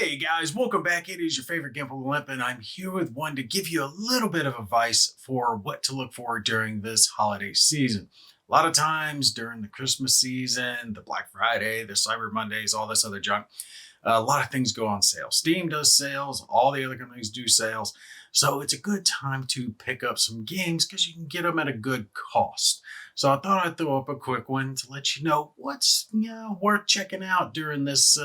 Hey guys, welcome back. It is your favorite Gimp Limp, and I'm here with one to give you a little bit of advice for what to look for during this holiday season. A lot of times during the Christmas season, the Black Friday, the Cyber Mondays, all this other junk, a lot of things go on sale. Steam does sales, all the other companies do sales. So it's a good time to pick up some games because you can get them at a good cost. So I thought I'd throw up a quick one to let you know what's worth checking out during this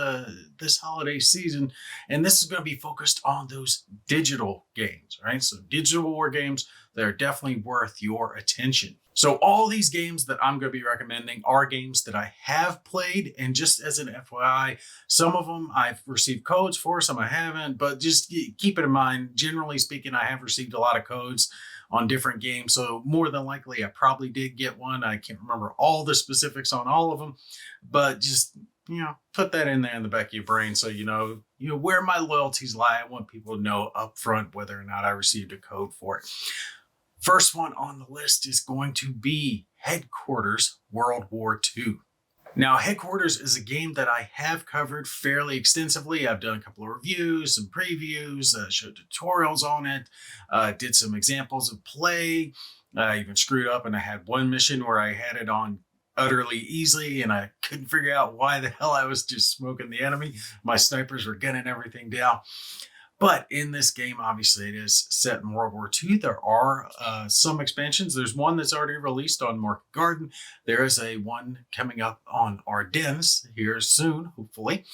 holiday season, and this is going to be focused on those digital games, right? So digital war games that are definitely worth your attention. So all these games that I'm going to be recommending are games that I have played, and just as an FYI, some of them I've received codes for, some I haven't, but just keep it in mind, generally speaking, I have received a lot of codes on different games. So more than likely, I probably did get one. I can't remember all the specifics on all of them, but just, put that in there in the back of your brain. So, you know where my loyalties lie. I want people to know up front whether or not I received a code for it. First one on the list is going to be Headquarters World War II. Now, Headquarters is a game that I have covered fairly extensively. I've done a couple of reviews, some previews, showed tutorials on it, did some examples of play. I even screwed up and I had one mission where I had it on utterly easily and I couldn't figure out why the hell I was just smoking the enemy. My snipers were gunning everything down. But in this game, obviously, it is set in World War II. There are some expansions. There's one that's already released on Market Garden. There is a one coming up on Ardennes here soon, hopefully.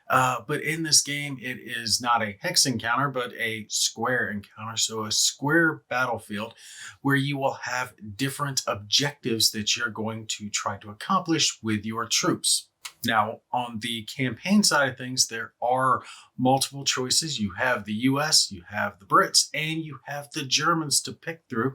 But in this game, it is not a hex encounter, but a square encounter. So a square battlefield where you will have different objectives that you're going to try to accomplish with your troops. Now, on the campaign side of things, there are multiple choices. You have the US, you have the Brits, and you have the Germans to pick through.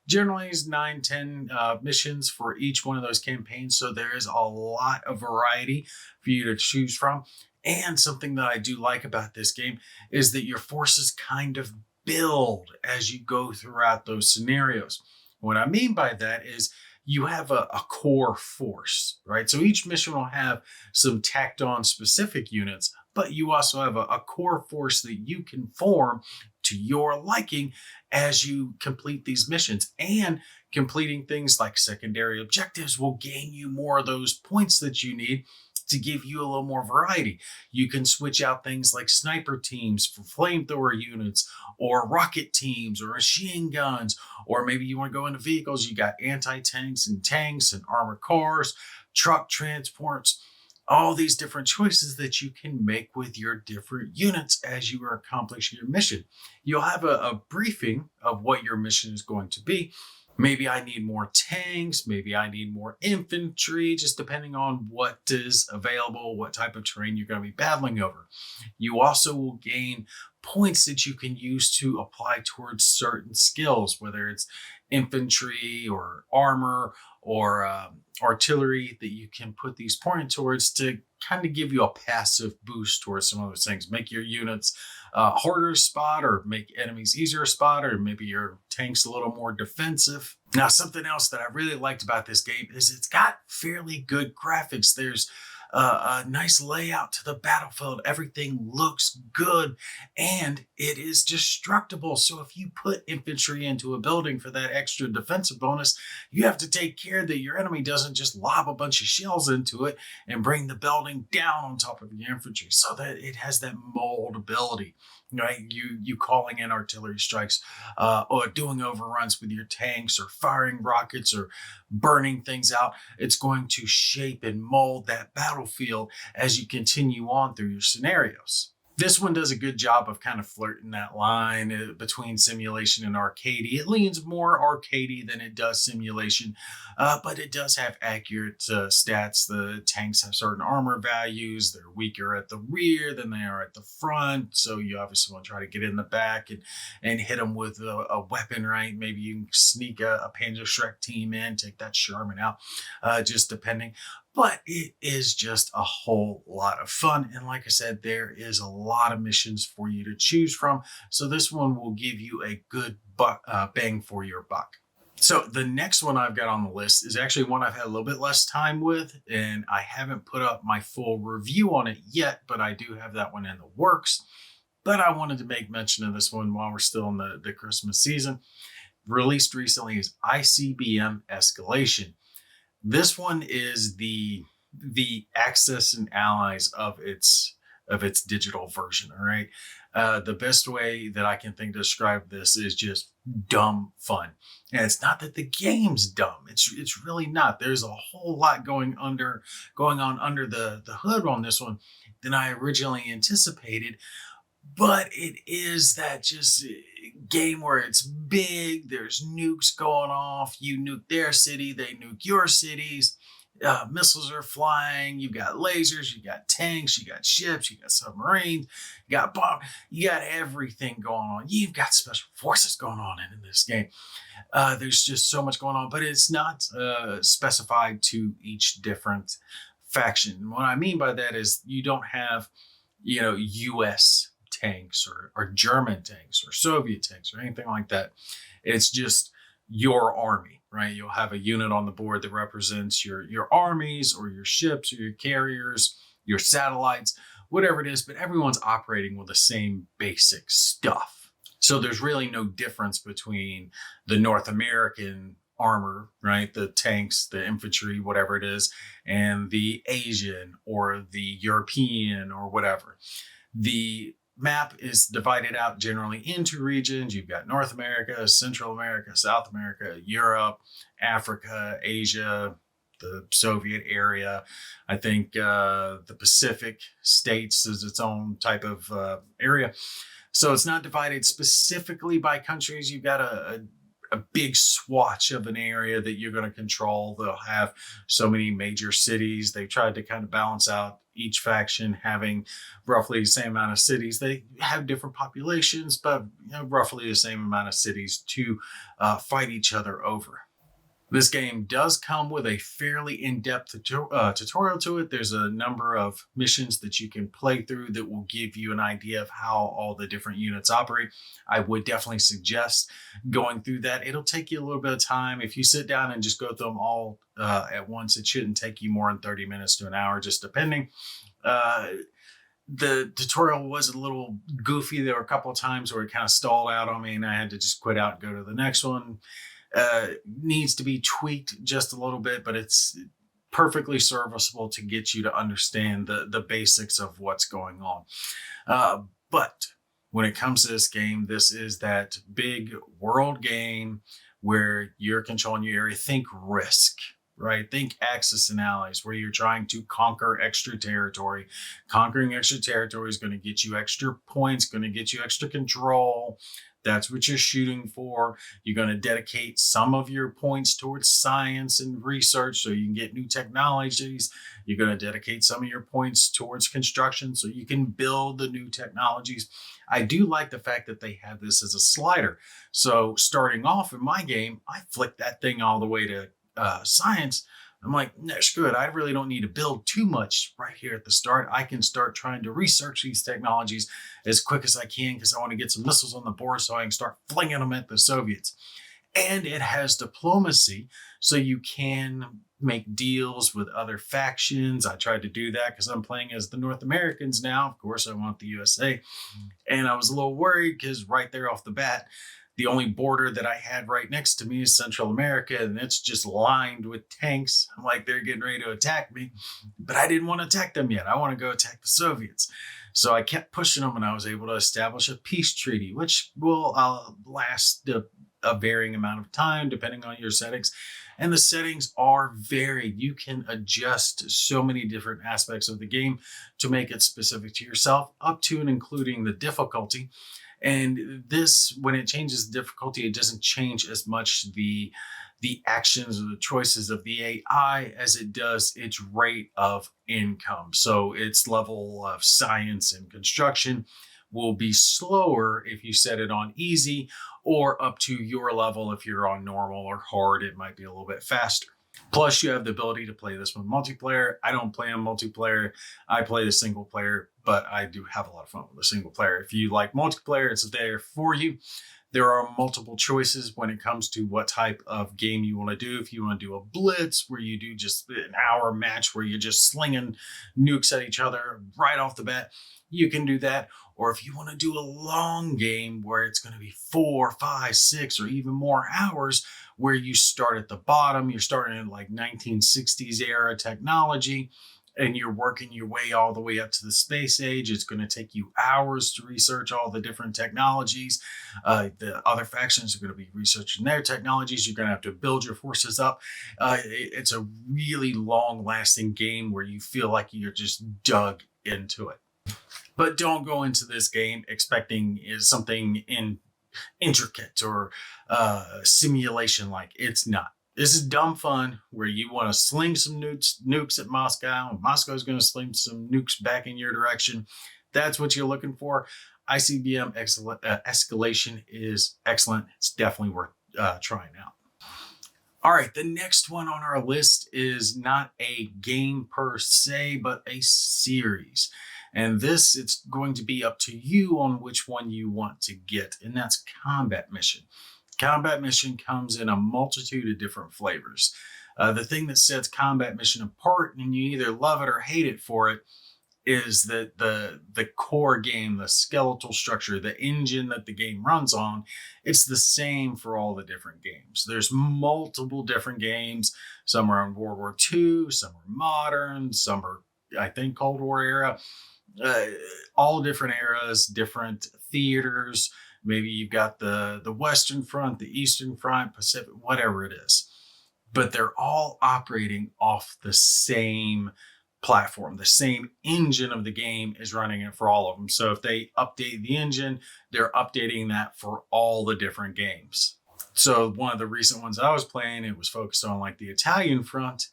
Generally, it's 9-10 missions for each one of those campaigns. So there is a lot of variety for you to choose from. And something that I do like about this game is that your forces kind of build as you go throughout those scenarios. What I mean by that is you have a core force, right? So each mission will have some tacked on specific units, but you also have a core force that you can form to your liking as you complete these missions. And completing things like secondary objectives will gain you more of those points that you need to give you a little more variety. You can switch out things like sniper teams for flamethrower units, or rocket teams, or machine guns, or maybe you want to go into vehicles. You got anti-tanks and tanks and armored cars, truck transports, all these different choices that you can make with your different units as you are accomplishing your mission. You'll have a briefing of what your mission is going to be. Maybe I need more tanks, maybe I need more infantry, just depending on what is available, what type of terrain you're going to be battling over. You also will gain points that you can use to apply towards certain skills, whether it's infantry or armor or artillery, that you can put these points towards to kind of give you a passive boost towards some of those things. Make your units harder to spot, or make enemies easier to spot, or maybe your tanks a little more defensive. Now, something else that I really liked about this game is it's got fairly good graphics. There's a nice layout to the battlefield. Everything looks good and it is destructible. So if you put infantry into a building for that extra defensive bonus, you have to take care that your enemy doesn't just lob a bunch of shells into it and bring the building down on top of your infantry, so that it has that moldability. Right, you calling in artillery strikes, or doing overruns with your tanks, or firing rockets, or burning things out. It's going to shape and mold that battlefield as you continue on through your scenarios. This one does a good job of kind of flirting that line between simulation and arcadey. It leans more arcadey than it does simulation, but it does have accurate stats. The tanks have certain armor values. They're weaker at the rear than they are at the front. So you obviously want to try to get in the back and hit them with a weapon, right? Maybe you can sneak a Panzerschreck team in, take that Sherman out, just depending. But it is just a whole lot of fun. And like I said, there is a lot of missions for you to choose from. So this one will give you a good bang for your buck. So the next one I've got on the list is actually one I've had a little bit less time with, and I haven't put up my full review on it yet, but I do have that one in the works. But I wanted to make mention of this one while we're still in the Christmas season. Released recently is ICBM Escalation. This one is the Axis and allies of its digital version. All right. The best way that I can think to describe this is just dumb fun. And it's not that the game's dumb. It's really not. There's a whole lot going on under the hood on this one than I originally anticipated. But it is that just game where it's big. There's nukes going off. You nuke their city, they nuke your cities. Missiles are flying. You got lasers. You got tanks. You got ships. You got submarines. You got bomb. You got everything going on. You've got special forces going on in this game. There's just so much going on, but it's not specified to each different faction. What I mean by that is you don't have, U.S. tanks or German tanks or Soviet tanks or anything like that. It's just your army, right? You'll have a unit on the board that represents your armies or your ships or your carriers, your satellites, whatever it is, but everyone's operating with the same basic stuff. So there's really no difference between the North American armor, right? The tanks, the infantry, whatever it is, and the Asian or the European or whatever. The map is divided out generally into regions. You've got North America, Central America, South America, Europe, Africa, Asia, the Soviet area. I think the Pacific states is its own type of area. So it's not divided specifically by countries. You've got a big swatch of an area that you're going to control. They'll have so many major cities. They tried to kind of balance out each faction having roughly the same amount of cities. They have different populations, but roughly the same amount of cities to fight each other over. This game does come with a fairly in-depth tutorial to it. There's a number of missions that you can play through that will give you an idea of how all the different units operate. I would definitely suggest going through that. It'll take you a little bit of time. If you sit down and just go through them all at once, it shouldn't take you more than 30 minutes to an hour, just depending. The tutorial was a little goofy. There were a couple of times where it kind of stalled out on me and I had to just quit out and go to the next one. Needs to be tweaked just a little bit, but it's perfectly serviceable to get you to understand the basics of what's going on. But when it comes to this game, this is that big world game where you're controlling your area. Think Risk, right? Think Axis and Allies, where you're trying to conquer extra territory. Conquering extra territory is going to get you extra points, going to get you extra control. That's what you're shooting for. You're going to dedicate some of your points towards science and research so you can get new technologies. You're going to dedicate some of your points towards construction so you can build the new technologies. I do like the fact that they have this as a slider. So starting off in my game, I flick that thing all the way to science. I'm like, that's good. I really don't need to build too much right here at the start. I can start trying to research these technologies as quick as I can because I want to get some missiles on the board so I can start flinging them at the Soviets. And it has diplomacy, so you can make deals with other factions. I tried to do that because I'm playing as the North Americans now. Of course, I want the USA. And I was a little worried because right there off the bat, the only border that I had right next to me is Central America, and it's just lined with tanks. I'm like, they're getting ready to attack me, but I didn't want to attack them yet. I want to go attack the Soviets. So I kept pushing them, and I was able to establish a peace treaty, which will last a varying amount of time, depending on your settings. And the settings are varied. You can adjust so many different aspects of the game to make it specific to yourself, up to and including the difficulty. And this, when it changes the difficulty, it doesn't change as much the actions or the choices of the AI as it does its rate of income. So its level of science and construction will be slower if you set it on easy, or up to your level if you're on normal or hard, it might be a little bit faster. Plus, you have the ability to play this with multiplayer. I don't play on multiplayer. I play the single player, but I do have a lot of fun with the single player. If you like multiplayer, it's there for you. There are multiple choices when it comes to what type of game you want to do. If you want to do a blitz where you do just an hour match where you're just slinging nukes at each other right off the bat, you can do that. Or if you want to do a long game where it's going to be 4, 5, 6, or even more hours, where you start at the bottom, you're starting in like 1960s era technology, and you're working your way all the way up to the space age. It's going to take you hours to research all the different technologies. The other factions are going to be researching their technologies. You're going to have to build your forces up. It's a really long-lasting game where you feel like you're just dug into it. But don't go into this game expecting something intricate or simulation-like. It's not. This is dumb fun where you want to sling some nukes at Moscow, and Moscow's going to sling some nukes back in your direction. That's what you're looking for. ICBM Escalation is excellent. It's definitely worth trying out. All right, the next one on our list is not a game per se, but a series. And this, it's going to be up to you on which one you want to get, and that's Combat Mission. Combat Mission comes in a multitude of different flavors. The thing that sets Combat Mission apart, and you either love it or hate it for it, is that the core game, the skeletal structure, the engine that the game runs on, it's the same for all the different games. There's multiple different games. Some are in World War II, some are modern, some are, I think, Cold War era. All different eras, different theaters. Maybe you've got the Western Front, the Eastern Front, Pacific, whatever it is. But they're all operating off the same platform. The same engine of the game is running it for all of them. So if they update the engine, they're updating that for all the different games. So one of the recent ones I was playing, it was focused on like the Italian front.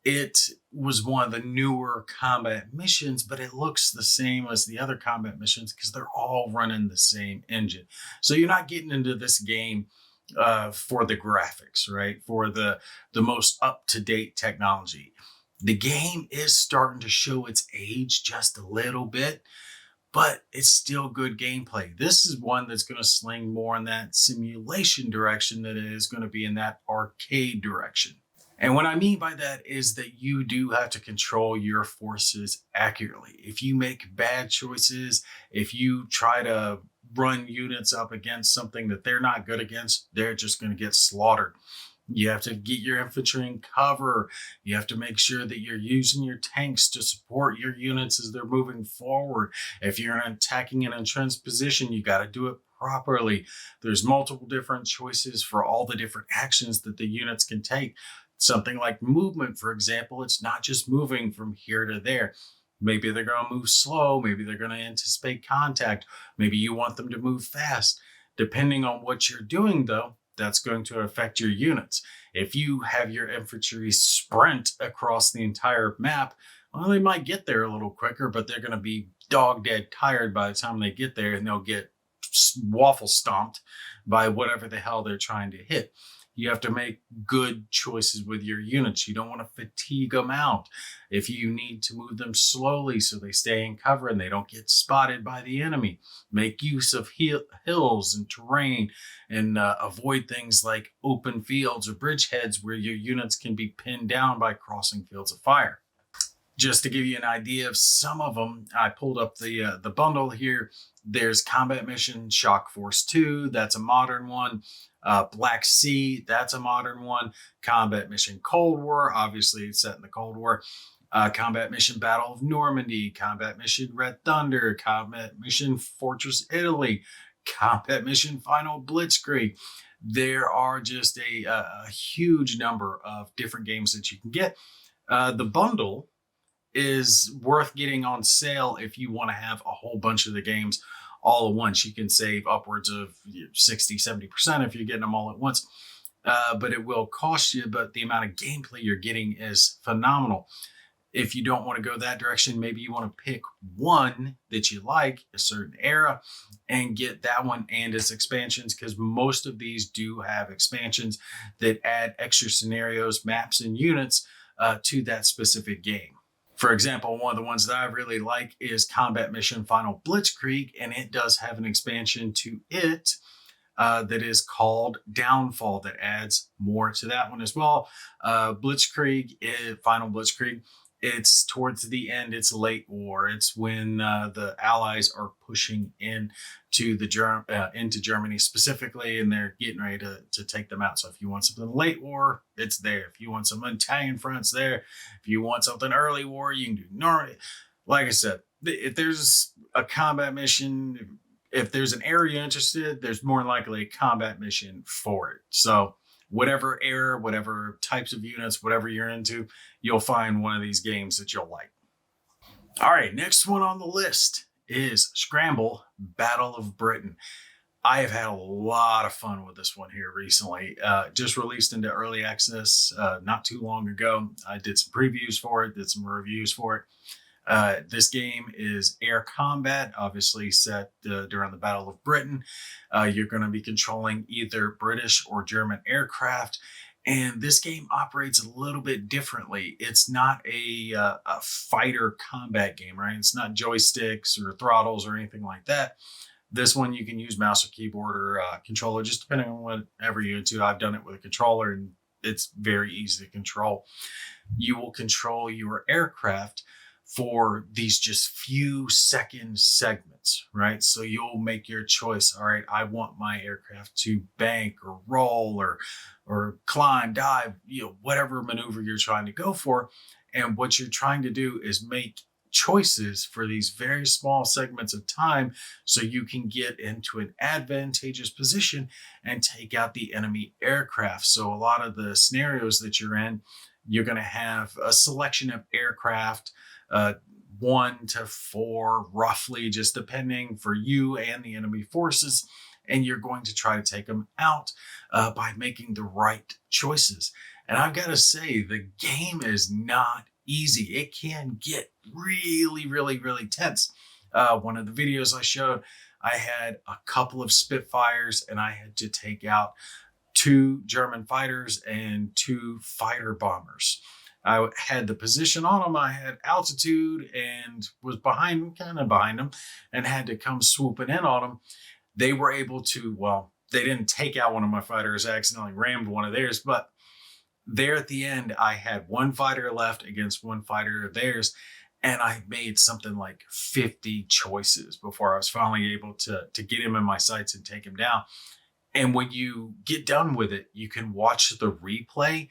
It was one of the newer combat missions, but it looks the same as the other combat missions because they're all running the same engine. So you're not getting into this game for the graphics, right? For the most up-to-date technology. The game is starting to show its age just a little bit, but it's still good gameplay. This is one that's going to sling more in that simulation direction than it is going to be in that arcade direction. And what I mean by that is that you do have to control your forces accurately. If you make bad choices, if you try to run units up against something that they're not good against, they're just going to get slaughtered. You have to get your infantry in cover. You have to make sure that you're using your tanks to support your units as they're moving forward. If you're attacking an entrenched position, you got to do it properly. There's multiple different choices for all the different actions that the units can take. Something like movement, for example, it's not just moving from here to there. Maybe they're going to move slow. Maybe they're going to anticipate contact. Maybe you want them to move fast. Depending on what you're doing, though, that's going to affect your units. If you have your infantry sprint across the entire map, well, they might get there a little quicker, but they're going to be dog dead tired by the time they get there, and they'll get waffle stomped by whatever the hell they're trying to hit. You have to make good choices with your units. You don't want to fatigue them out. If you need to move them slowly so they stay in cover and they don't get spotted by the enemy, make use of hills and terrain, and avoid things like open fields or bridgeheads where your units can be pinned down by crossing fields of fire. Just to give you an idea of some of them, I pulled up the bundle here. There's Combat Mission Shock Force 2. That's a modern one. Black Sea, that's a modern one. Combat Mission Cold War, obviously it's set in the Cold War. Combat Mission Battle of Normandy, Combat Mission Red Thunder, Combat Mission Fortress Italy, Combat Mission Final Blitzkrieg. There are just a huge number of different games that you can get. The bundle is worth getting on sale if you want to have a whole bunch of the games all at once. You can save upwards of 60, 70% if you're getting them all at once. But it will cost you, but the amount of gameplay you're getting is phenomenal. If you don't want to go that direction, maybe you want to pick one that you like, a certain era, and get that one and its expansions, because most of these do have expansions that add extra scenarios, maps, and units to that specific game. For example, one of the ones that I really like is Combat Mission Final Blitzkrieg, and it does have an expansion to it that is called Downfall that adds more to that one as well. Blitzkrieg, Final Blitzkrieg, it's towards the end. It's late war. It's when the Allies are pushing in to into Germany specifically, and they're getting ready to take them out. So if you want something late war, it's there. If you want some Italian fronts, there. If you want something early war, you can do Normandy. Like I said, if there's a combat mission, if there's an area interested, there's more than likely a combat mission for it. So whatever era, whatever types of units, whatever you're into, you'll find one of these games that you'll like. All right, next one on the list is Scramble, Battle of Britain. I have had a lot of fun with this one here recently. Just released into early access not too long ago. I did some previews for it, did some reviews for it. This game is air combat, obviously set during the Battle of Britain. You're going to be controlling either British or German aircraft. And this game operates a little bit differently. It's not a fighter combat game, right? It's not joysticks or throttles or anything like that. This one you can use mouse or keyboard or controller, just depending on whatever you're into. I've done it with a controller, and it's very easy to control. You will control your aircraft for these just few second segments, right? So you'll make your choice. All right, I want my aircraft to bank or roll or climb, dive, whatever maneuver you're trying to go for. And what you're trying to do is make choices for these very small segments of time so you can get into an advantageous position and take out the enemy aircraft. So a lot of the scenarios that you're in, you're going to have a selection of aircraft, 1 to 4, roughly, just depending for you and the enemy forces. And you're going to try to take them out by making the right choices. And I've got to say, the game is not easy. It can get really, really, really tense. One of the videos I showed, I had a couple of Spitfires and I had to take out 2 German fighters and 2 fighter bombers. I had the position on them. I had altitude and was kind of behind them, and had to come swooping in on them. They were able to, well, they didn't take out one of my fighters. I accidentally rammed one of theirs, but there at the end, I had 1 fighter left against 1 fighter of theirs, and I made something like 50 choices before I was finally able to get him in my sights and take him down. And when you get done with it, you can watch the replay,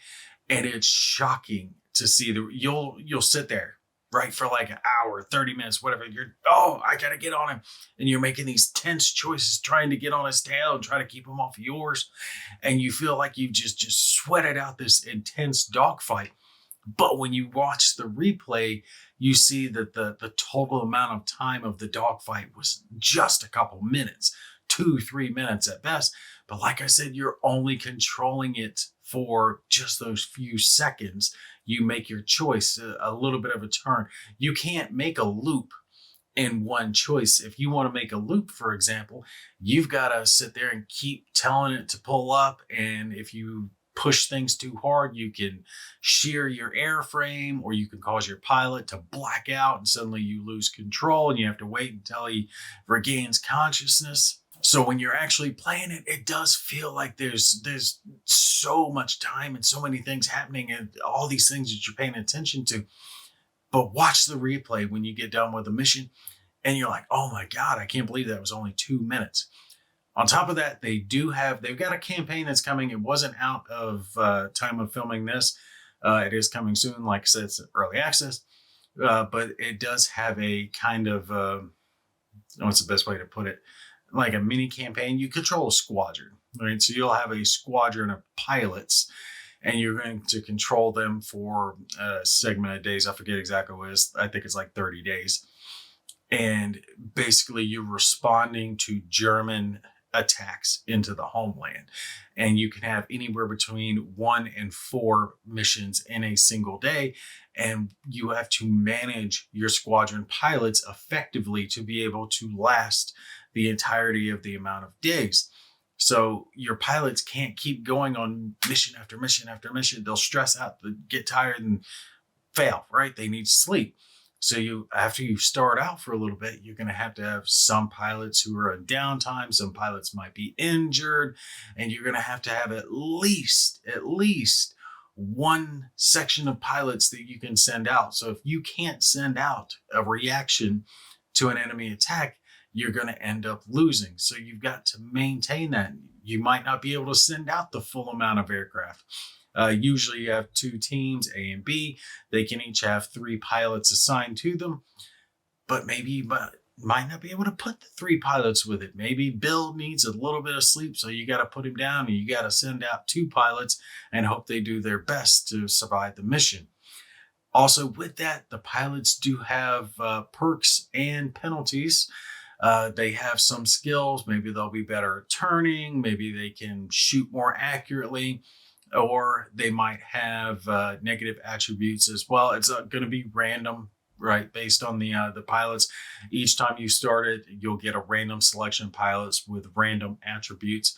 and it's shocking to see you'll sit there, right, for like an hour, 30 minutes, whatever. I got to get on him. And you're making these tense choices, trying to get on his tail and try to keep him off of yours. And you feel like you've just sweated out this intense dogfight. But when you watch the replay, you see that the total amount of time of the dogfight was just a couple minutes, 2-3 minutes at best. But like I said, you're only controlling it for just those few seconds. You make your choice, a little bit of a turn. You can't make a loop in one choice. If you want to make a loop, for example, you've got to sit there and keep telling it to pull up. And if you push things too hard, you can shear your airframe, or you can cause your pilot to black out and suddenly you lose control and you have to wait until he regains consciousness. So when you're actually playing it, it does feel like there's so much time and so many things happening and all these things that you're paying attention to. But watch the replay when you get done with the mission and you're like, oh my God, I can't believe that was only 2 minutes. On top of that, they've got a campaign that's coming. It wasn't out of time of filming this. It is coming soon. Like I said, it's early access, but it does have a kind of, what's the best way to put it? Like a mini campaign. You control a squadron, right? So you'll have a squadron of pilots and you're going to control them for a segment of days. I forget exactly what it is. I think it's like 30 days. And basically you're responding to German attacks into the homeland. And you can have anywhere between 1 and 4 missions in a single day. And you have to manage your squadron pilots effectively to be able to last the entirety of the amount of days. So your pilots can't keep going on mission after mission after mission. They'll stress out, get tired and fail, right? They need sleep. So after you start out for a little bit, you're going to have some pilots who are in downtime. Some pilots might be injured, and you're going to have at least one section of pilots that you can send out. So if you can't send out a reaction to an enemy attack, you're going to end up losing. So you've got to maintain that. You might not be able to send out the full amount of aircraft. Usually you have two teams, A and B. They can each have 3 pilots assigned to them, but maybe you might not be able to put the 3 pilots with it. Maybe Bill needs a little bit of sleep, so you got to put him down and you got to send out 2 pilots and hope they do their best to survive the mission. Also, with that, the pilots do have perks and penalties. They have some skills. Maybe they'll be better at turning. Maybe they can shoot more accurately, or they might have negative attributes as well. It's going to be random, right? Based on the pilots. Each time you start it, you'll get a random selection of pilots with random attributes.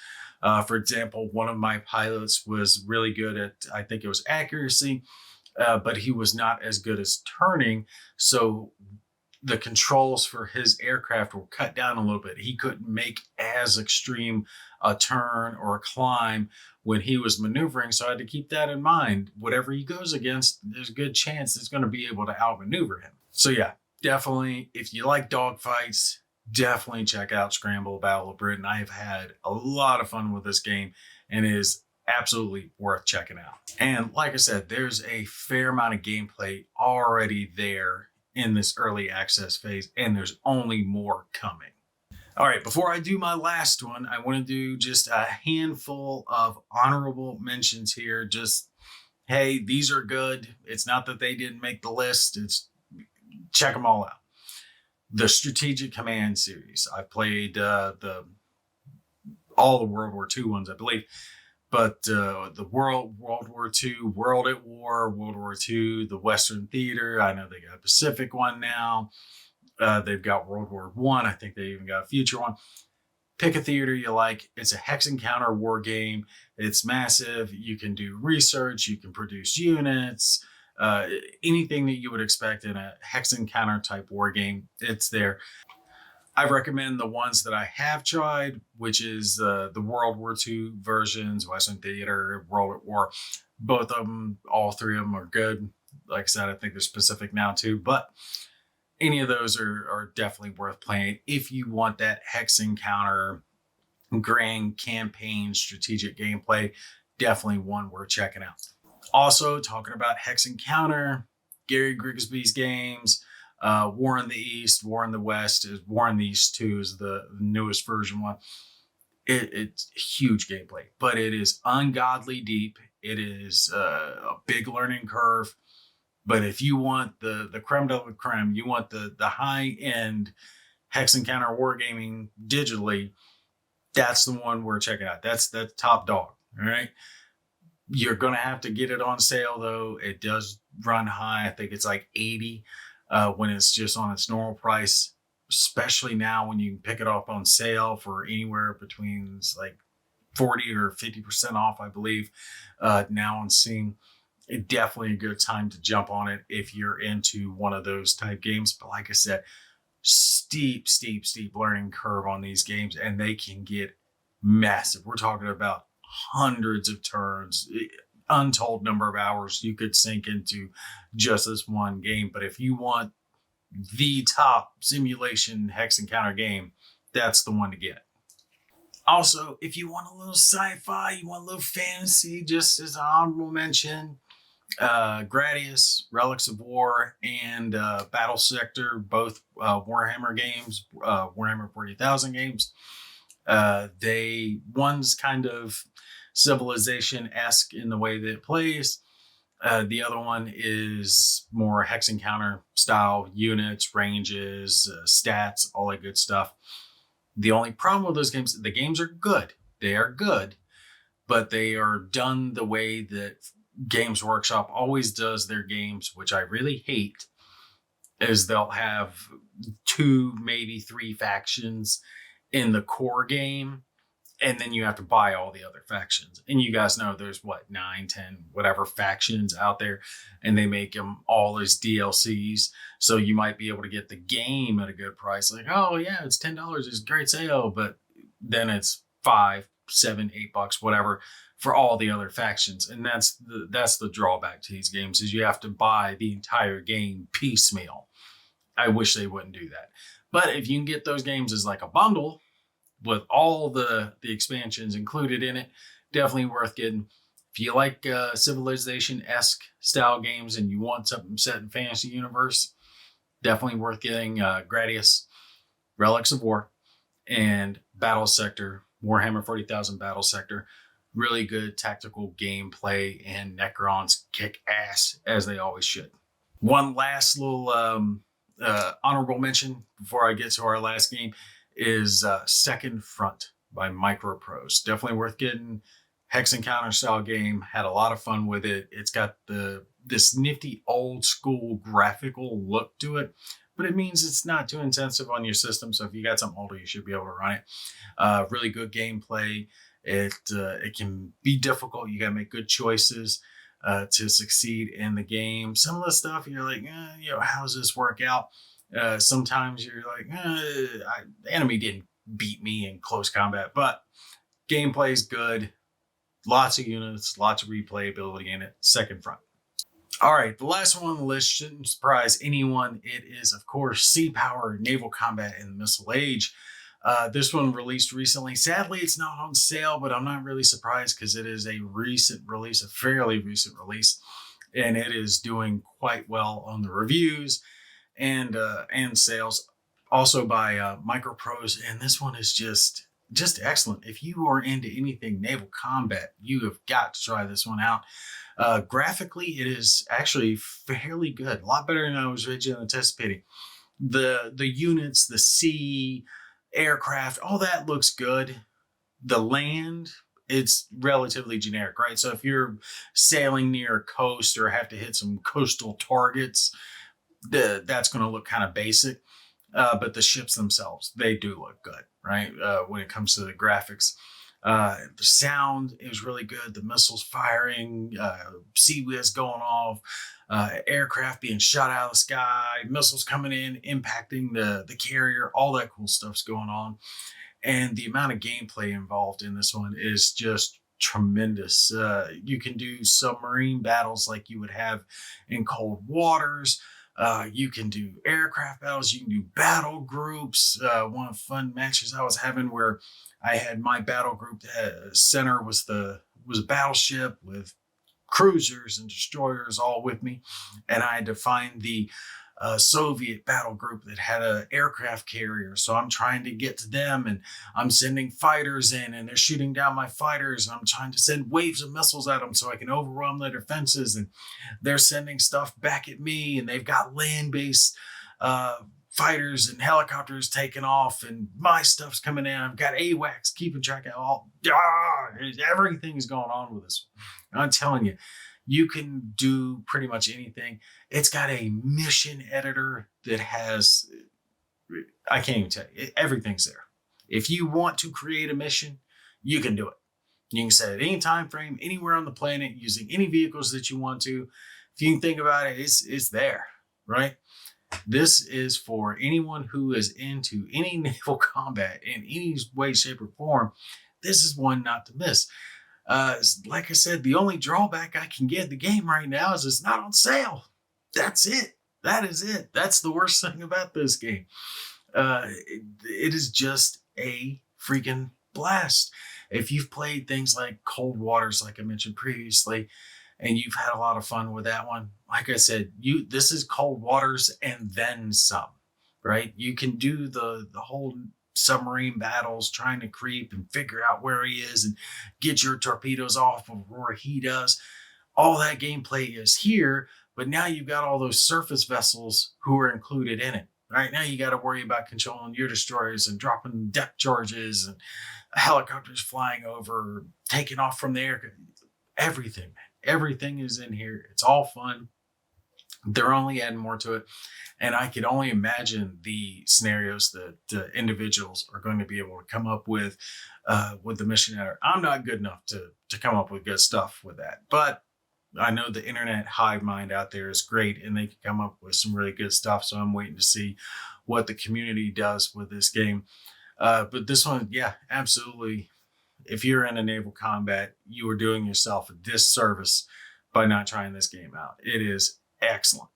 For example, one of my pilots was really good at, I think it was accuracy, but he was not as good as turning. So the controls for his aircraft were cut down a little bit. He couldn't make as extreme a turn or a climb when he was maneuvering. So I had to keep that in mind. Whatever he goes against, there's a good chance it's going to be able to outmaneuver him. So yeah, definitely, if you like dogfights, definitely check out Scramble Battle of Britain. I have had a lot of fun with this game, and it is absolutely worth checking out. And like I said, there's a fair amount of gameplay already there in this early access phase, and there's only more coming. All right, before I do my last one, I want to do just a handful of honorable mentions here. Just, hey, these are good. It's not that they didn't make the list. It's check them all out. The Strategic Command series. I played all the World War II ones, I believe. But the World War II, World at War, World War II, the Western Theater. I know they got a Pacific one now. They've got World War I. I think they even got a future one. Pick a theater you like. It's a hex encounter war game. It's massive. You can do research. You can produce units. Anything that you would expect in a hex encounter type war game, it's there. I recommend the ones that I have tried, which is the World War II versions, Western Theater, World at War. Both of them, all 3 of them are good. Like I said, I think they're specific now too, but any of those are definitely worth playing if you want that hex encounter, grand campaign, strategic gameplay. Definitely one worth checking out. Also, talking about hex encounter, Gary Grigsby's games. War in the East, War in the West. War in the East 2 is the newest version one. It's huge gameplay, but it is ungodly deep. It is a big learning curve. But if you want the creme de la creme, you want the high end hex encounter wargaming digitally, that's the one we're checking out. That's the top dog. All right. You're going to have to get it on sale though. It does run high. I think it's like 80 when it's just on its normal price, especially now when you can pick it up on sale for anywhere between like 40 or 50% off, I believe, now on Steam. It's definitely a good time to jump on it if you're into one of those type games. But like I said, steep learning curve on these games, and they can get massive. We're talking about hundreds of turns, untold number of hours you could sink into just this one game. But if you want the top simulation hex encounter game, that's the one to get. Also, if you want a little sci-fi, you want a little fantasy, just as an honorable mention, Gradius, Relics of War, and Battle Sector, both Warhammer games, Warhammer 40,000 games. One's kind of Civilization-esque in the way that it plays. The other one is more hex encounter style, units, ranges, stats, all that good stuff. The only problem with those games, the games are good. They are good, but they are done the way that Games Workshop always does their games, which I really hate, is they'll have 2, maybe 3 factions in the core game, and then you have to buy all the other factions. And you guys know there's what, 9, 10, whatever factions out there, and they make them all as DLCs. So you might be able to get the game at a good price. Like, oh yeah, it's $10, it's a great sale, but then it's $5, $7, $8, whatever, for all the other factions. And that's the drawback to these games, is you have to buy the entire game piecemeal. I wish they wouldn't do that. But if you can get those games as like a bundle with all the expansions included in it, definitely worth getting. If you like Civilization-esque style games and you want something set in fantasy universe, definitely worth getting Gradius, Relics of War, and Battle Sector, Warhammer 40,000 Battle Sector. Really good tactical gameplay, and Necrons kick ass, as they always should. One last little honorable mention before I get to our last game is Second Front by Microprose. Definitely worth getting. Hex Encounter style game. Had a lot of fun with it. It's got this nifty old school graphical look to it, but it means it's not too intensive on your system. So if you got something older, you should be able to run it. Really good gameplay. It can be difficult. You got to make good choices to succeed in the game. Some of the stuff you're like, how does this work out? Sometimes you're like, the enemy didn't beat me in close combat, but gameplay is good. Lots of units, lots of replayability in it. Second Front. All right, the last one on the list shouldn't surprise anyone. It is, of course, Sea Power Naval Combat in the Missile Age. This one released recently. Sadly, it's not on sale, but I'm not really surprised because it is a recent release, a fairly recent release, and it is doing quite well on the reviews and sales. Also by Microprose, and this one is just excellent. If you are into anything naval combat, you have got to try this one out. Graphically, it is actually fairly good. A lot better than I was originally anticipating. The units, the sea, aircraft, all that looks good. The land, it's relatively generic, right? So if you're sailing near a coast or have to hit some coastal targets, that's going to look kind of basic. But the ships themselves, they do look good, right? When it comes to the graphics. The sound is really good. The missiles firing, sea whiz going off, aircraft being shot out of the sky, missiles coming in, impacting the carrier, all that cool stuff's going on. And the amount of gameplay involved in this one is just tremendous. You can do submarine battles like you would have in Cold Waters. You can do aircraft battles. You can do battle groups. One of the fun matches I was having where I had my battle group center was a battleship with cruisers and destroyers all with me, and I had to find the Soviet battle group that had an aircraft carrier. So I'm trying to get to them, and I'm sending fighters in, and they're shooting down my fighters, and I'm trying to send waves of missiles at them so I can overwhelm their defenses, and they're sending stuff back at me, and they've got land-based fighters and helicopters taking off, and my stuff's coming in. I've got AWACS keeping track of all. Everything's going on with this. I'm telling you, you can do pretty much anything. It's got a mission editor that has, I can't even tell you, everything's there. If you want to create a mission, you can do it. You can set it any time frame, anywhere on the planet, using any vehicles that you want to. If you can think about it, it's there, right? This is for anyone who is into any naval combat in any way, shape, or form. This is one not to miss. Like I said, the only drawback I can get the game right now is it's not on sale. That's it. That is it. That's the worst thing about this game. It is just a freaking blast. If you've played things like Cold Waters, like I mentioned previously, and you've had a lot of fun with that one, like I said, this is Cold Waters and then some, right? You can do the whole submarine battles, trying to creep and figure out where he is and get your torpedoes off before he does. All that gameplay is here, but now you've got all those surface vessels who are included in it. Right now you got to worry about controlling your destroyers and dropping depth charges and helicopters flying over, taking off from the air. Everything is in here. It's all fun. They're only adding more to it. And I could only imagine the scenarios that individuals are going to be able to come up with the mission editor. I'm not good enough to come up with good stuff with that, but I know the internet hive mind out there is great, and they can come up with some really good stuff. So I'm waiting to see what the community does with this game. But this one, yeah, absolutely. If you're in a naval combat, you are doing yourself a disservice by not trying this game out. It is excellent.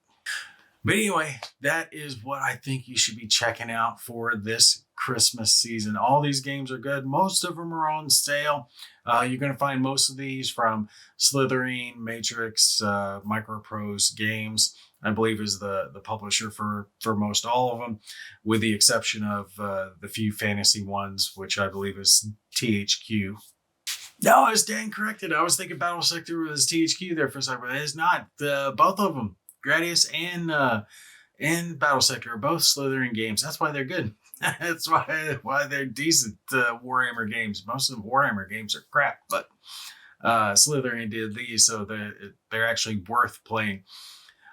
But anyway, that is what I think you should be checking out for this Christmas season. All these games are good. Most of them are on sale. You're going to find most of these from Slitherine, Matrix, Microprose Games, I believe is the publisher for most all of them, with the exception of the few fantasy ones, which I believe is THQ. No, I was dang corrected. I was thinking Battle Sector was THQ there for a second, but it's not. Both of them, Gradius and Battle Sector, are both Slitherine games. That's why they're good. That's why they're decent Warhammer games. Most of the Warhammer games are crap, but Slitherine did these, so they're actually worth playing.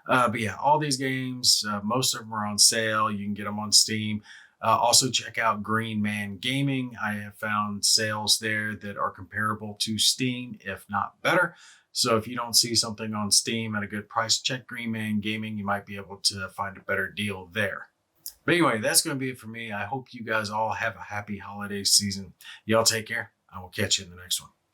But yeah, all these games, most of them are on sale. You can get them on Steam. Also check out Green Man Gaming. I have found sales there that are comparable to Steam, if not better. So if you don't see something on Steam at a good price, check Green Man Gaming. You might be able to find a better deal there. But anyway, that's going to be it for me. I hope you guys all have a happy holiday season. Y'all take care. I will catch you in the next one.